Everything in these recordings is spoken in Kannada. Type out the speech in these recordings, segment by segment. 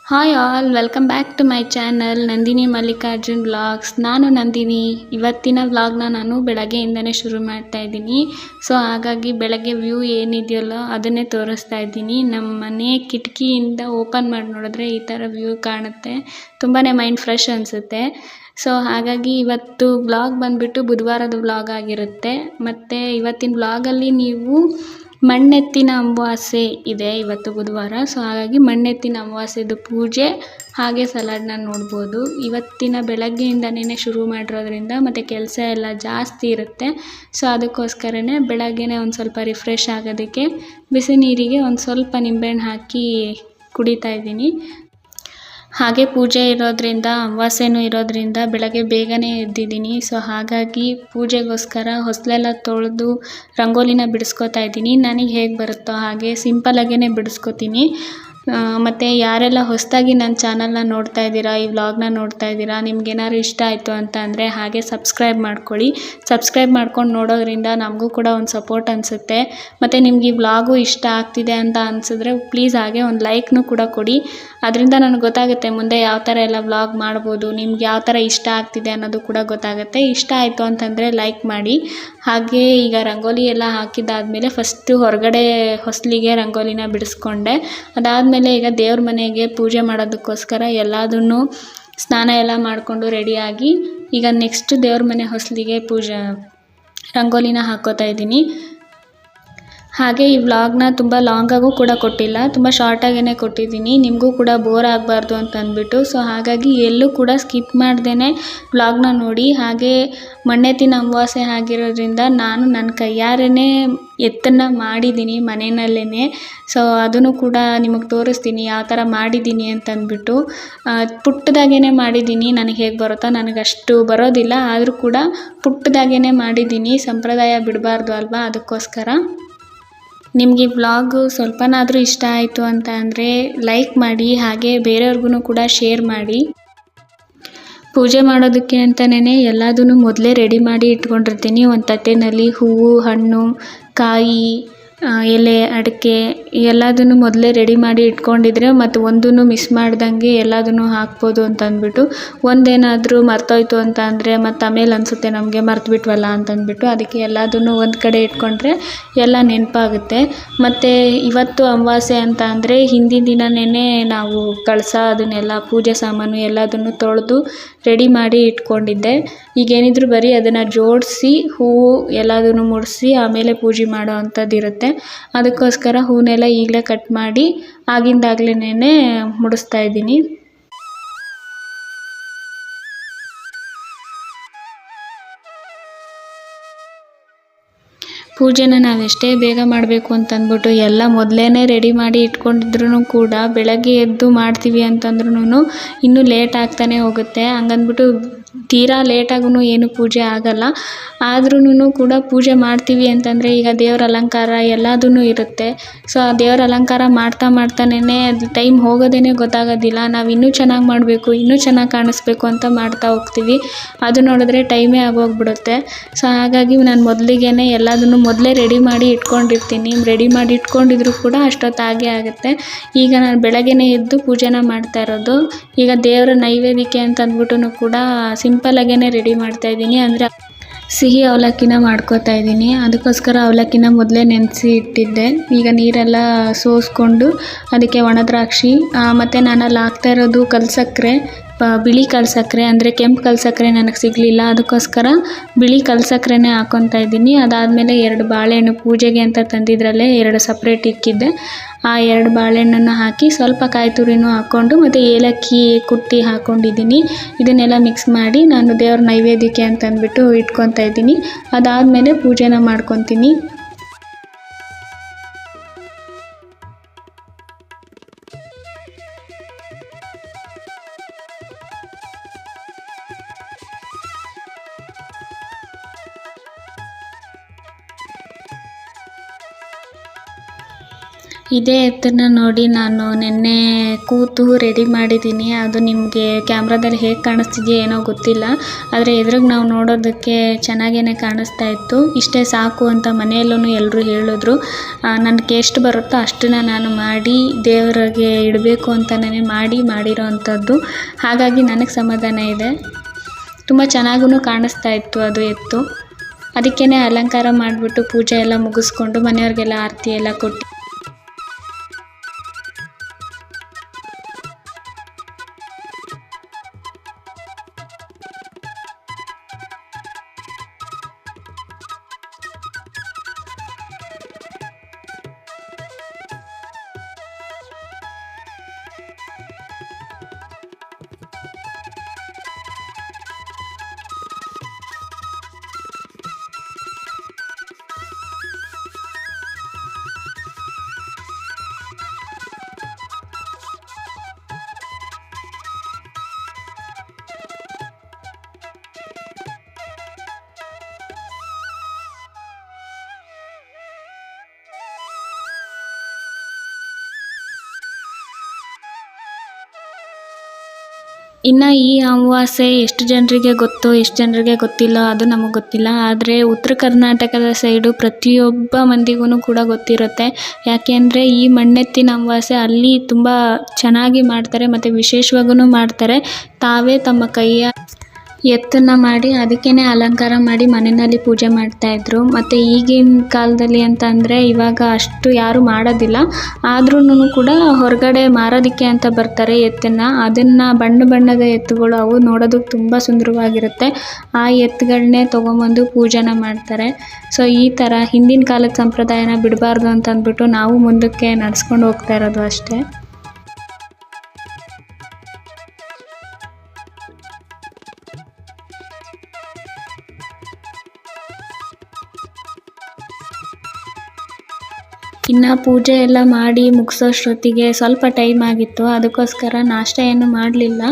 Hi all welcome back to my channel Nandini Mallikarjun vlogs. ನಾನು ನಂದಿನಿ. ಇವತ್ತಿನ ವ್ಲಾಗ್ನ ನಾನು ಬೆಳಗ್ಗೆಯಿಂದನೇ ಶುರು ಮಾಡ್ತಾ ಇದ್ದೀನಿ. ಸೊ ಹಾಗಾಗಿ ಬೆಳಗ್ಗೆ ವ್ಯೂ ಏನಿದೆಯಲ್ಲ ಅದನ್ನೇ ತೋರಿಸ್ತಾ ಇದ್ದೀನಿ. ನಮ್ಮ ಮನೆ ಕಿಟಕಿಯಿಂದ ಓಪನ್ ಮಾಡಿ ನೋಡಿದ್ರೆ ಈ ಥರ ವ್ಯೂ ಕಾಣುತ್ತೆ. ತುಂಬಾ ಮೈಂಡ್ ಫ್ರೆಶ್ ಅನಿಸುತ್ತೆ. ಸೊ ಹಾಗಾಗಿ ಇವತ್ತು ವ್ಲಾಗ್ ಬಂದುಬಿಟ್ಟು ಬುಧವಾರದ ವ್ಲಾಗ್ ಆಗಿರುತ್ತೆ. ಮತ್ತು ಇವತ್ತಿನ ವ್ಲಾಗಲ್ಲಿ ನೀವು ಮಣ್ಣೆತ್ತಿನ ಅಮಾವಾಸ್ಯೆ ಇದೆ ಇವತ್ತು ಬುಧವಾರ. ಸೊ ಹಾಗಾಗಿ ಮಣ್ಣೆತ್ತಿನ ಅಮಾವಾಸ್ಯೆದು ಪೂಜೆ ಹಾಗೆ ಸಲಾಡ್ನ ನೋಡ್ಬೋದು. ಇವತ್ತಿನ ಬೆಳಗ್ಗೆಯಿಂದನೇ ಶುರು ಮಾಡಿರೋದ್ರಿಂದ ಮತ್ತು ಕೆಲಸ ಎಲ್ಲ ಜಾಸ್ತಿ ಇರುತ್ತೆ. ಸೊ ಅದಕ್ಕೋಸ್ಕರನೇ ಬೆಳಗ್ಗೆನೇ ಒಂದು ಸ್ವಲ್ಪ ರಿಫ್ರೆಶ್ ಆಗೋದಕ್ಕೆ ಬಿಸಿ ನೀರಿಗೆ ಒಂದು ಸ್ವಲ್ಪ ನಿಂಬೆಹಣ್ಣು ಹಾಕಿ ಕುಡಿತಾ ಇದ್ದೀನಿ. ಹಾಗೆ ಪೂಜೆ ಇರೋದ್ರಿಂದ ಅಮಾವಾಸ್ಯೆನೂ ಇರೋದ್ರಿಂದ ಬೆಳಗ್ಗೆ ಬೇಗನೆ ಎದ್ದಿದ್ದೀನಿ. ಸೊ ಹಾಗಾಗಿ ಪೂಜೆಗೋಸ್ಕರ ಹೊಸಲೆಲ್ಲ ತೊಳೆದು ರಂಗೋಲಿನ ಬಿಡಿಸ್ಕೊತಾ ಇದ್ದೀನಿ. ನನಗೆ ಹೇಗೆ ಬರುತ್ತೋ ಹಾಗೆ ಸಿಂಪಲ್ಲಾಗೇ ಬಿಡಿಸ್ಕೊತೀನಿ. ಮತ್ತು ಯಾರೆಲ್ಲ ಹೊಸದಾಗಿ ನನ್ನ ಚಾನಲ್ನ ನೋಡ್ತಾ ಇದ್ದೀರಾ, ಈ ವ್ಲಾಗ್ನ ನೋಡ್ತಾ ಇದ್ದೀರಾ, ನಿಮ್ಗೇನಾದ್ರು ಇಷ್ಟ ಆಯಿತು ಅಂತ ಅಂದರೆ ಹಾಗೆ ಸಬ್ಸ್ಕ್ರೈಬ್ ಮಾಡ್ಕೊಳ್ಳಿ. ಸಬ್ಸ್ಕ್ರೈಬ್ ಮಾಡ್ಕೊಂಡು ನೋಡೋದ್ರಿಂದ ನಮಗೂ ಕೂಡ ಒಂದು ಸಪೋರ್ಟ್ ಅನಿಸುತ್ತೆ. ಮತ್ತು ನಿಮ್ಗೆ ಈ ವ್ಲಾಗು ಇಷ್ಟ ಆಗ್ತಿದೆ ಅಂತ ಅನಿಸಿದ್ರೆ ಪ್ಲೀಸ್ ಹಾಗೆ ಒಂದು ಲೈಕ್ನೂ ಕೂಡ ಕೊಡಿ. ಅದರಿಂದ ನನಗೆ ಗೊತ್ತಾಗುತ್ತೆ ಮುಂದೆ ಯಾವ ಥರ ಎಲ್ಲ ವ್ಲಾಗ್ ಮಾಡ್ಬೋದು, ನಿಮ್ಗೆ ಯಾವ ಥರ ಇಷ್ಟ ಆಗ್ತಿದೆ ಅನ್ನೋದು ಕೂಡ ಗೊತ್ತಾಗುತ್ತೆ. ಇಷ್ಟ ಆಯಿತು ಅಂತಂದರೆ ಲೈಕ್ ಮಾಡಿ. ಹಾಗೆ ಈಗ ರಂಗೋಲಿ ಎಲ್ಲ ಹಾಕಿದ್ದಾದಮೇಲೆ ಫಸ್ಟು ಹೊರಗಡೆ ಹೊಸಲಿಗೆ ರಂಗೋಲಿನ ಬಿಡಿಸ್ಕೊಂಡೆ. ಅದಾದಮೇಲೆ ಈಗ ದೇವ್ರ ಮನೆಗೆ ಪೂಜೆ ಮಾಡೋದಕ್ಕೋಸ್ಕರ ಎಲ್ಲದನ್ನು ಸ್ನಾನ ಎಲ್ಲ ಮಾಡಿಕೊಂಡು ರೆಡಿಯಾಗಿ ಈಗ ನೆಕ್ಸ್ಟ್ ದೇವ್ರ ಮನೆ ಹೊಸಲಿಗೆ ರಂಗೋಲಿನ ಹಾಕ್ಕೋತಾ ಇದ್ದೀನಿ. ಹಾಗೆ ಈ ವ್ಲಾಗ್ನ ತುಂಬ ಲಾಂಗಾಗೂ ಕೂಡ ಕೊಟ್ಟಿಲ್ಲ, ತುಂಬ ಶಾರ್ಟಾಗೇ ಕೊಟ್ಟಿದ್ದೀನಿ. ನಿಮಗೂ ಕೂಡ ಬೋರ್ ಆಗಬಾರ್ದು ಅಂತ ಅಂದ್ಬಿಟ್ಟು. ಸೊ ಹಾಗಾಗಿ ಎಲ್ಲೂ ಕೂಡ ಸ್ಕಿಪ್ ಮಾಡ್ದೇ ವ್ಲಾಗ್ನ ನೋಡಿ. ಹಾಗೆ ಮಣ್ಣೆತ್ತಿನ ಅಮಾವಾಸ್ಯೆ ಆಗಿರೋದ್ರಿಂದ ನಾನು ನನ್ನ ಕೈಯಾರೇ ಎತ್ತನ್ನು ಮಾಡಿದ್ದೀನಿ ಮನೆಯಲ್ಲೇ. ಸೊ ಅದನ್ನು ಕೂಡ ನಿಮಗೆ ತೋರಿಸ್ತೀನಿ ಯಾವ ಥರ ಮಾಡಿದ್ದೀನಿ ಅಂತಂದ್ಬಿಟ್ಟು. ಪುಟ್ಟದಾಗೇ ಮಾಡಿದ್ದೀನಿ. ನನಗೆ ಹೇಗೆ ಬರುತ್ತೋ, ನನಗಷ್ಟು ಬರೋದಿಲ್ಲ, ಆದರೂ ಕೂಡ ಪುಟ್ಟದಾಗೇ ಮಾಡಿದ್ದೀನಿ. ಸಂಪ್ರದಾಯ ಬಿಡಬಾರ್ದು ಅಲ್ವಾ, ಅದಕ್ಕೋಸ್ಕರ. ನಿಮಗೆ ಈ ವ್ಲಾಗು ಸ್ವಲ್ಪನಾದರೂ ಇಷ್ಟ ಆಯಿತು ಅಂತ ಅಂದರೆ ಲೈಕ್ ಮಾಡಿ, ಹಾಗೆ ಬೇರೆಯವ್ರಿಗೂ ಕೂಡ ಶೇರ್ ಮಾಡಿ. ಪೂಜೆ ಮಾಡೋದಕ್ಕೆ ಅಂತಲೇ ಎಲ್ಲದನ್ನು ಮೊದಲೇ ರೆಡಿ ಮಾಡಿ ಇಟ್ಕೊಂಡಿರ್ತೀನಿ. ಒಂದು ತಟ್ಟೆನಲ್ಲಿ ಹೂವು, ಹಣ್ಣು, ಕಾಯಿ, ಎಲೆ, ಅಡಿಕೆ ಎಲ್ಲದನ್ನು ಮೊದಲೇ ರೆಡಿ ಮಾಡಿ ಇಟ್ಕೊಂಡಿದ್ರೆ ಮತ್ತು ಒಂದೂ ಮಿಸ್ ಮಾಡ್ದಂಗೆ ಎಲ್ಲದನ್ನು ಹಾಕ್ಬೋದು ಅಂತ ಅಂದ್ಬಿಟ್ಟು. ಒಂದೇನಾದರೂ ಮರ್ತೋಯ್ತು ಅಂತ ಅಂದರೆ ಮತ್ತು ಆಮೇಲೆ ಅನಿಸುತ್ತೆ ನಮಗೆ ಮರ್ತುಬಿಟ್ವಲ್ಲ ಅಂತಂದ್ಬಿಟ್ಟು. ಅದಕ್ಕೆ ಎಲ್ಲದನ್ನು ಒಂದು ಕಡೆ ಇಟ್ಕೊಂಡ್ರೆ ಎಲ್ಲ ನೆನಪಾಗುತ್ತೆ. ಮತ್ತು ಇವತ್ತು ಅಮಾವಾಸ್ಯೆ ಅಂತ ಅಂದರೆ ಹಿಂದಿನ ದಿನವೇ ನಾವು ಕಳಸ ಅದನ್ನೆಲ್ಲ ಪೂಜೆ ಸಾಮಾನು ಎಲ್ಲದನ್ನು ತೊಳೆದು ರೆಡಿ ಮಾಡಿ ಇಟ್ಕೊಂಡಿದ್ದೆ. ಈಗೇನಿದ್ರು ಬರೀ ಅದನ್ನು ಜೋಡಿಸಿ ಹೂವು ಎಲ್ಲದನ್ನು ಮುಡಿಸಿ ಆಮೇಲೆ ಪೂಜೆ ಮಾಡೋ ಅಂಥದ್ದು ಇರುತ್ತೆ. ಅದಕ್ಕೋಸ್ಕರ ಹೂವನ್ನೆಲ್ಲ ಈಗಲೇ ಕಟ್ ಮಾಡಿ ಆಗಿಂದಾಗ್ಲೇ ಮುಡಿಸ್ತಾ ಇದ್ದೀನಿ. ಪೂಜೆನ ನಾವೆಷ್ಟೇ ಬೇಗ ಮಾಡಬೇಕು ಅಂತಂದ್ಬಿಟ್ಟು ಎಲ್ಲ ಮೊದಲೇ ರೆಡಿ ಮಾಡಿ ಇಟ್ಕೊಂಡಿದ್ರೂ ಕೂಡ ಬೆಳಗ್ಗೆ ಎದ್ದು ಮಾಡ್ತೀವಿ ಅಂತಂದ್ರೂ ಇನ್ನೂ ಲೇಟ್ ಆಗ್ತಾನೆ ಹೋಗುತ್ತೆ. ಹಂಗಂದ್ಬಿಟ್ಟು ತೀರಾ ಲೇಟಾಗೂ ಏನು ಪೂಜೆ ಆಗಲ್ಲ. ಆದ್ರೂ ಕೂಡ ಪೂಜೆ ಮಾಡ್ತೀವಿ ಅಂತಂದರೆ ಈಗ ದೇವ್ರ ಅಲಂಕಾರ ಎಲ್ಲದೂ ಇರುತ್ತೆ. ಸೊ ಆ ದೇವ್ರ ಅಲಂಕಾರ ಮಾಡ್ತಾನೇ ಅದು ಟೈಮ್ ಹೋಗೋದೇ ಗೊತ್ತಾಗೋದಿಲ್ಲ. ನಾವು ಇನ್ನೂ ಚೆನ್ನಾಗಿ ಮಾಡಬೇಕು, ಇನ್ನೂ ಚೆನ್ನಾಗಿ ಕಾಣಿಸ್ಬೇಕು ಅಂತ ಮಾಡ್ತಾ ಹೋಗ್ತೀವಿ. ಅದು ನೋಡಿದ್ರೆ ಟೈಮೇ ಆಗೋಗ್ಬಿಡುತ್ತೆ. ಸೊ ಹಾಗಾಗಿ ನಾನು ಮೊದಲಿಗೆ ಎಲ್ಲದನ್ನು ಮೊದಲೇ ರೆಡಿ ಮಾಡಿ ಇಟ್ಕೊಂಡಿರ್ತೀನಿ. ರೆಡಿ ಮಾಡಿ ಇಟ್ಕೊಂಡಿದ್ರು ಕೂಡ ಅಷ್ಟೊತ್ತಾಗೇ ಆಗುತ್ತೆ. ಈಗ ನಾನು ಬೆಳಗ್ಗೆನೇ ಎದ್ದು ಪೂಜೆನ ಮಾಡ್ತಾ ಇರೋದು. ಈಗ ದೇವರ ನೈವೇದ್ಯಕ್ಕೆ ಅಂತ ಅಂದ್ಬಿಟ್ಟು ಕೂಡ ಸಿಂಪಲ್ಲಾಗೇ ರೆಡಿ ಮಾಡ್ತಾಯಿದ್ದೀನಿ. ಅಂದರೆ ಸಿಹಿ ಅವಲಕ್ಕಿನ ಮಾಡ್ಕೋತಾ ಇದ್ದೀನಿ. ಅದಕ್ಕೋಸ್ಕರ ಅವಲಕ್ಕಿನ ಮೊದಲೇ ನೆನೆಸಿ ಇಟ್ಟಿದ್ದೆ. ಈಗ ನೀರೆಲ್ಲ ಸೋಸ್ಕೊಂಡು ಅದಕ್ಕೆ ಒಣ ದ್ರಾಕ್ಷಿ ಮತ್ತು ನಾನಲ್ಲಿ ಹಾಕ್ತಾ ಇರೋದು ಕಲ್ಸಕ್ಕರೆ, ಬಿಳಿ ಕಲ್ಸಕ್ಕರೆ, ಅಂದರೆ ಕೆಂಪು ಕಲ್ಸಕ್ಕರೆ ನನಗೆ ಸಿಗಲಿಲ್ಲ. ಅದಕ್ಕೋಸ್ಕರ ಬಿಳಿ ಕಲ್ಸಕ್ಕರೆನೇ ಹಾಕ್ಕೊತಾ ಇದ್ದೀನಿ. ಅದಾದಮೇಲೆ 2 ಬಾಳೆಹಣ್ಣು ಪೂಜೆಗೆ ಅಂತ ತಂದಿದ್ರಲ್ಲೇ 2 ಸಪ್ರೇಟ್ ಇಕ್ಕಿದ್ದೆ. ಆ 2 ಬಾಳೆಹಣ್ಣನ್ನು ಹಾಕಿ ಸ್ವಲ್ಪ ಕಾಯಿ ತುರಿನೂ ಹಾಕ್ಕೊಂಡು ಮತ್ತು ಏಲಕ್ಕಿ ಕುಟ್ಟಿ ಹಾಕ್ಕೊಂಡಿದ್ದೀನಿ. ಇದನ್ನೆಲ್ಲ ಮಿಕ್ಸ್ ಮಾಡಿ ನಾನು ದೇವ್ರ ನೈವೇದ್ಯಕ್ಕೆ ಅಂತ ಅಂದ್ಬಿಟ್ಟು ಇಟ್ಕೊತಾ ಇದ್ದೀನಿ. ಅದಾದಮೇಲೆ ಪೂಜೆನ ಮಾಡ್ಕೊತೀನಿ. ಇದೇ ಎತ್ತನ್ನು ನೋಡಿ ನಾನು ನಿನ್ನೆ ಕೂತು ರೆಡಿ ಮಾಡಿದ್ದೀನಿ. ಅದು ನಿಮಗೆ ಕ್ಯಾಮ್ರಾದಲ್ಲಿ ಹೇಗೆ ಕಾಣಿಸ್ತಿದೆಯೋ ಏನೋ ಗೊತ್ತಿಲ್ಲ, ಆದರೆ ಎದುರಿಗೆ ನಾವು ನೋಡೋದಕ್ಕೆ ಚೆನ್ನಾಗೇ ಕಾಣಿಸ್ತಾ ಇತ್ತು. ಇಷ್ಟೇ ಸಾಕು ಅಂತ ಮನೆಯಲ್ಲೂ ಎಲ್ಲರೂ ಹೇಳಿದ್ರು. ನನಗೆ ಎಷ್ಟು ಬರುತ್ತೋ ಅಷ್ಟನ್ನು ನಾನು ಮಾಡಿ ದೇವರಿಗೆ ಇಡಬೇಕು ಅಂತಲೇ ಮಾಡಿರೋ ಅಂಥದ್ದು. ಹಾಗಾಗಿ ನನಗೆ ಸಮಾಧಾನ ಇದೆ. ತುಂಬ ಚೆನ್ನಾಗೂ ಕಾಣಿಸ್ತಾ ಇತ್ತು ಅದು ಎತ್ತು. ಅದಕ್ಕೇ ಅಲಂಕಾರ ಮಾಡಿಬಿಟ್ಟು ಪೂಜೆ ಎಲ್ಲ ಮುಗಿಸ್ಕೊಂಡು ಮನೆಯವ್ರಿಗೆಲ್ಲ ಆರತಿ ಎಲ್ಲ ಕೊಟ್ಟು ಇನ್ನು ಈ ಅಮಾವಾಸ್ಯೆ ಎಷ್ಟು ಜನರಿಗೆ ಗೊತ್ತೋ ಎಷ್ಟು ಜನರಿಗೆ ಗೊತ್ತಿಲ್ಲ ಅದು ನಮಗೆ ಗೊತ್ತಿಲ್ಲ. ಆದರೆ ಉತ್ತರ ಕರ್ನಾಟಕದ ಸೈಡು ಪ್ರತಿಯೊಬ್ಬ ಮಂದಿಗೂ ಕೂಡ ಗೊತ್ತಿರುತ್ತೆ. ಯಾಕೆಂದರೆ ಈ ಮಣ್ಣೆತ್ತಿನ ಅಮಾವಾಸ್ಯೆ ಅಲ್ಲಿ ತುಂಬ ಚೆನ್ನಾಗಿ ಮಾಡ್ತಾರೆ ಮತ್ತು ವಿಶೇಷವಾಗೂ ಮಾಡ್ತಾರೆ. ತಾವೇ ತಮ್ಮ ಕೈಯ ಎತ್ತನ್ನು ಮಾಡಿ ಅದಕ್ಕೇ ಅಲಂಕಾರ ಮಾಡಿ ಮನೆಯಲ್ಲಿ ಪೂಜೆ ಮಾಡ್ತಾಯಿದ್ರು. ಮತ್ತು ಈಗಿನ ಕಾಲದಲ್ಲಿ ಅಂತ ಅಂದರೆ ಇವಾಗ ಅಷ್ಟು ಯಾರೂ ಮಾಡೋದಿಲ್ಲ. ಆದ್ರೂ ಕೂಡ ಹೊರಗಡೆ ಮಾರೋದಕ್ಕೆ ಅಂತ ಬರ್ತಾರೆ ಎತ್ತನ್ನು. ಅದನ್ನು ಬಣ್ಣದ ಎತ್ತುಗಳು ಅವು ನೋಡೋದಕ್ಕೆ ತುಂಬ ಸುಂದರವಾಗಿರುತ್ತೆ. ಆ ಎತ್ತುಗಳನ್ನೇ ತೊಗೊಂಬಂದು ಪೂಜೆನ ಮಾಡ್ತಾರೆ. ಸೊ ಈ ಥರ ಹಿಂದಿನ ಕಾಲದ ಸಂಪ್ರದಾಯನ ಬಿಡಬಾರ್ದು ಅಂತ ಅಂದ್ಬಿಟ್ಟು ನಾವು ಮುಂದಕ್ಕೆ ನಡೆಸ್ಕೊಂಡು ಹೋಗ್ತಾ ಇರೋದು ಅಷ್ಟೇ. ಇನ್ನು ಪೂಜೆ ಎಲ್ಲ ಮಾಡಿ ಮುಗಿಸೋಷ್ಟೊತ್ತಿಗೆ ಸ್ವಲ್ಪ ಟೈಮ್ ಆಗಿತ್ತು. ಅದಕ್ಕೋಸ್ಕರ ನಾಷ್ಟ ಏನು ಮಾಡಲಿಲ್ಲ.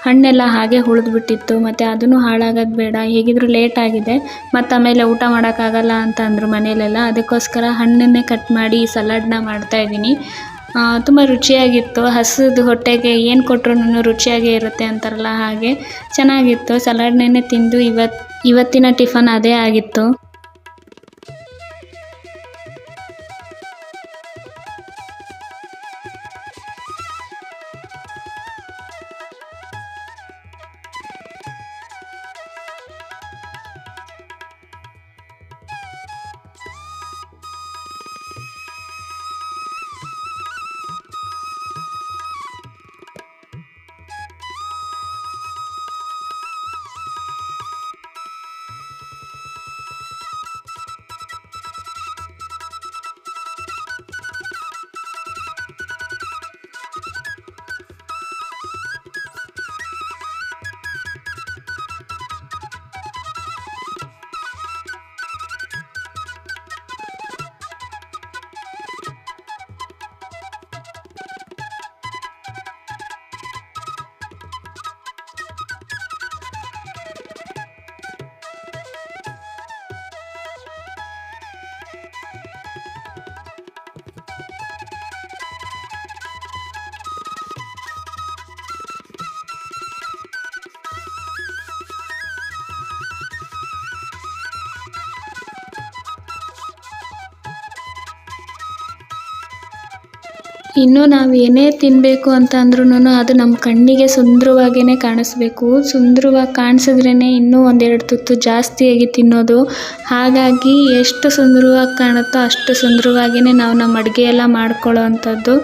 ಹಣ್ಣೆಲ್ಲ ಹಾಗೆ ಉಳಿದ್ಬಿಟ್ಟಿತ್ತು. ಮತ್ತು ಅದನ್ನು ಹಾಳಾಗೋದು ಬೇಡ, ಹೇಗಿದ್ರೂ ಲೇಟ್ ಆಗಿದೆ, ಮತ್ತು ಆಮೇಲೆ ಊಟ ಮಾಡೋಕ್ಕಾಗಲ್ಲ ಅಂತ ಅಂದರು ಮನೆಯಲ್ಲೆಲ್ಲ. ಅದಕ್ಕೋಸ್ಕರ ಹಣ್ಣನ್ನೇ ಕಟ್ ಮಾಡಿ ಸಲಾಡ್ನ ಮಾಡ್ತಾಯಿದ್ದೀನಿ. ತುಂಬ ರುಚಿಯಾಗಿತ್ತು. ಹಸಿದ ಹೊಟ್ಟೆಗೆ ಏನು ಕೊಟ್ರೂ ರುಚಿಯಾಗೇ ಇರುತ್ತೆ ಅಂತಾರಲ್ಲ, ಹಾಗೆ ಚೆನ್ನಾಗಿತ್ತು. ಸಲಾಡ್ನೇ ತಿಂದು ಇವತ್ತಿನ ಟಿಫನ್ ಅದೇ ಆಗಿತ್ತು. ಇನ್ನು ನಾವು ಏನೇ ತಿನ್ನಬೇಕು ಅಂತ ಅಂದ್ರೂ ಅದು ನಮ್ಮ ಕಣ್ಣಿಗೆ ಸುಂದರವಾಗಿಯೇ ಕಾಣಿಸ್ಬೇಕು. ಸುಂದರವಾಗಿ ಕಾಣಿಸಿದ್ರೇ ಇನ್ನೂ ಒಂದೆರಡು ತುತ್ತು ಜಾಸ್ತಿಯಾಗಿ ತಿನ್ನೋದು. ಹಾಗಾಗಿ ಎಷ್ಟು ಸುಂದರವಾಗಿ ಕಾಣುತ್ತೋ ಅಷ್ಟು ಸುಂದರವಾಗಿಯೇ ನಾವು ನಮ್ಮ ಅಡುಗೆ ಎಲ್ಲ ಮಾಡ್ಕೊಳ್ಳೋ ಅಂಥದ್ದು.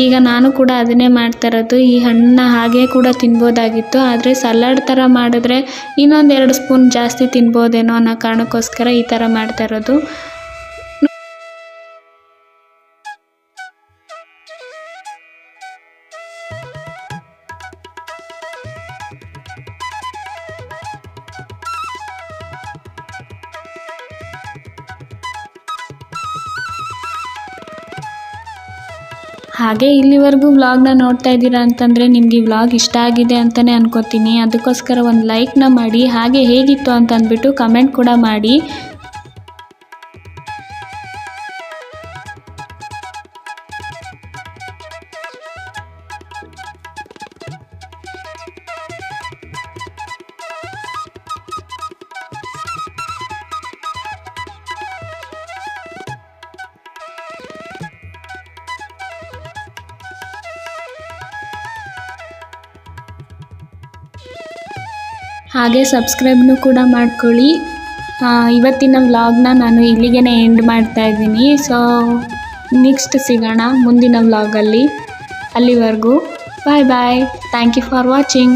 ಈಗ ನಾನು ಕೂಡ ಅದನ್ನೇ ಮಾಡ್ತಾ ಇರೋದು. ಈ ಹಣ್ಣನ್ನ ಹಾಗೆ ಕೂಡ ತಿನ್ಬೋದಾಗಿತ್ತು, ಆದರೆ ಸಲಾಡ್ ಥರ ಮಾಡಿದ್ರೆ ಇನ್ನೊಂದೆರಡು ಸ್ಪೂನ್ ಜಾಸ್ತಿ ತಿನ್ಬೋದೇನೋ ಅನ್ನೋ ಕಾರಣಕ್ಕೋಸ್ಕರ ಈ ಥರ ಮಾಡ್ತಾ ಇರೋದು. ಹಾಗೆ ಇಲ್ಲಿವರೆಗೂ ವ್ಲಾಗ್ನ ನೋಡ್ತಾ ಇದ್ದೀರಾ ಅಂತಂದರೆ ನಿಮಗೆ ಈ ವ್ಲಾಗ್ ಇಷ್ಟ ಆಗಿದೆ ಅಂತಲೇ ಅನ್ಕೋತೀನಿ. ಅದಕ್ಕೋಸ್ಕರ ಒಂದು ಲೈಕ್ನ ಮಾಡಿ, ಹಾಗೆ ಹೇಗಿತ್ತು ಅಂತ ಅಂದ್ಬಿಟ್ಟು ಕಮೆಂಟ್ ಕೂಡ ಮಾಡಿ. ಹಾಗೆ ಸಬ್ಸ್ಕ್ರೈಬ್ನು ಕೂಡ ಮಾಡ್ಕೊಳ್ಳಿ. ಇವತ್ತಿನ ವ್ಲಾಗ್ನ ನಾನು ಇಲ್ಲಿಗೆ ಎಂಡ್ ಮಾಡ್ತಾ ಇದ್ದೀನಿ. ಸೊ ನೆಕ್ಸ್ಟ್ ಸಿಗೋಣ ಮುಂದಿನ ವ್ಲಾಗಲ್ಲಿ. ಅಲ್ಲಿವರೆಗೂ bye bye. Thank you for watching.